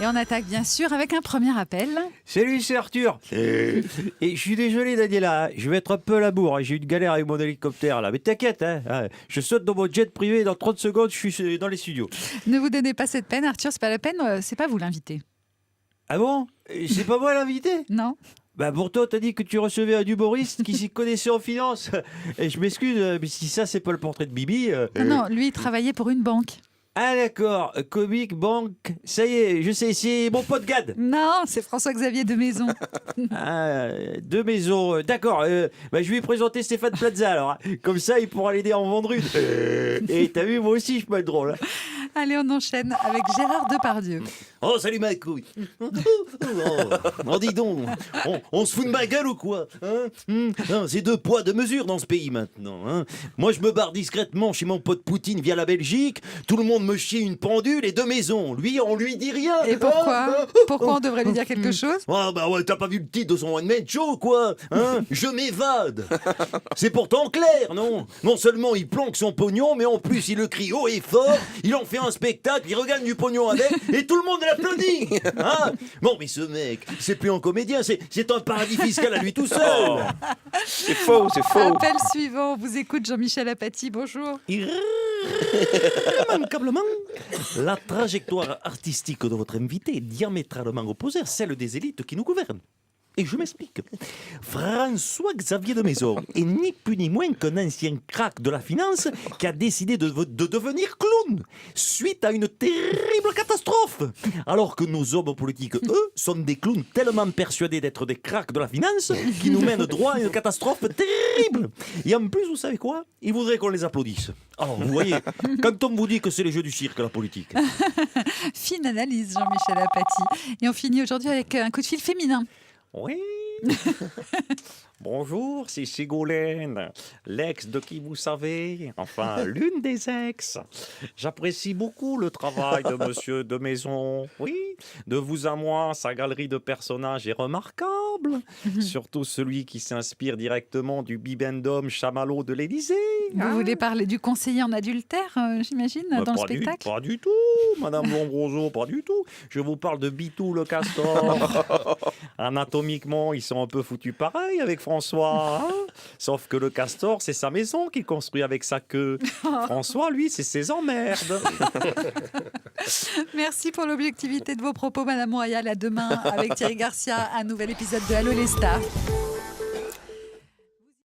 Et on attaque bien sûr avec un premier appel. Salut, c'est Arthur. Et je suis désolé, Daniela, je vais être un peu à la bourre. J'ai eu une galère avec mon hélicoptère là. Mais t'inquiète, je saute dans mon jet privé et dans 30 secondes, je suis dans les studios. Ne vous donnez pas cette peine, Arthur, c'est pas la peine, c'est pas vous l'invité. Ah bon? C'est pas moi l'invité? Non. Bah pourtant, t'as dit que tu recevais un humoriste qui s'y connaissait en finance. Et je m'excuse, mais si ça, c'est pas le portrait de Bibi. Non, lui, il travaillait pour une banque. Ah d'accord, comique, banque, ça y est, je sais, c'est mon pote Gad. Non, c'est François-Xavier de Maison. Ah, de maison, d'accord. Bah, je vais présenter Stéphane Plaza alors. Comme ça, il pourra l'aider à en vendre une. Et t'as vu, moi aussi, je peux être drôle. Allez, on enchaîne avec Gérard Depardieu. Oh, salut ma couille. Oh, dis donc, on se fout de ma gueule ou quoi, hein? C'est 2 poids, 2 mesures dans ce pays maintenant. Hein. Moi, je me barre discrètement chez mon pote Poutine via la Belgique. Tout le monde me chie une pendule et 2 maisons. Lui, on lui dit rien. Et pourquoi? Pourquoi on devrait lui dire quelque chose? Ah bah ouais, t'as pas vu le titre de son one-man show, quoi, hein? Je m'évade. C'est pourtant clair, non? Non seulement il planque son pognon, mais en plus il le crie haut et fort, il en fait un spectacle, il regagne du pognon avec, et tout le monde l'applaudit, hein? Bon, mais ce mec, c'est plus un comédien, c'est un paradis fiscal à lui tout seul. C'est faux, c'est faux. Appel suivant, on vous écoute Jean-Michel Apathy, bonjour. Irrémédiablement, la trajectoire artistique de votre invité est diamétralement opposée à celle des élites qui nous gouvernent. Et je m'explique. François-Xavier de Maison est ni plus ni moins qu'un ancien crack de la finance qui a décidé de devenir clown suite à une terrible catastrophe. Alors que nos hommes politiques, eux, sont des clowns tellement persuadés d'être des cracks de la finance qui nous mènent droit à une catastrophe terrible. Et en plus, vous savez quoi? Ils voudraient qu'on les applaudisse. Alors, vous voyez, quand on vous dit que c'est les jeux du cirque, la politique. Fine analyse, Jean-Michel Apathy. Et on finit aujourd'hui avec un coup de fil féminin. Oui. Bonjour, c'est Ségolène, l'ex de qui vous savez, enfin l'une des ex. J'apprécie beaucoup le travail de monsieur de Maison. Oui, de vous à moi, sa galerie de personnages est remarquable. Surtout celui qui s'inspire directement du bibendum chamallow de l'Élysée. Vous voulez parler du conseiller en adultère, j'imagine, dans le spectacle? Pas du tout, Madame Lombroso, pas du tout. Je vous parle de Bitou le castor. Anatomiquement, ils sont un peu foutus pareil avec François. Hein, sauf que le castor, c'est sa maison qu'il construit avec sa queue. François, lui, c'est ses emmerdes. Merci pour l'objectivité de vos propos, Madame Royal. À demain avec Thierry Garcia, un nouvel épisode de Allô les stars.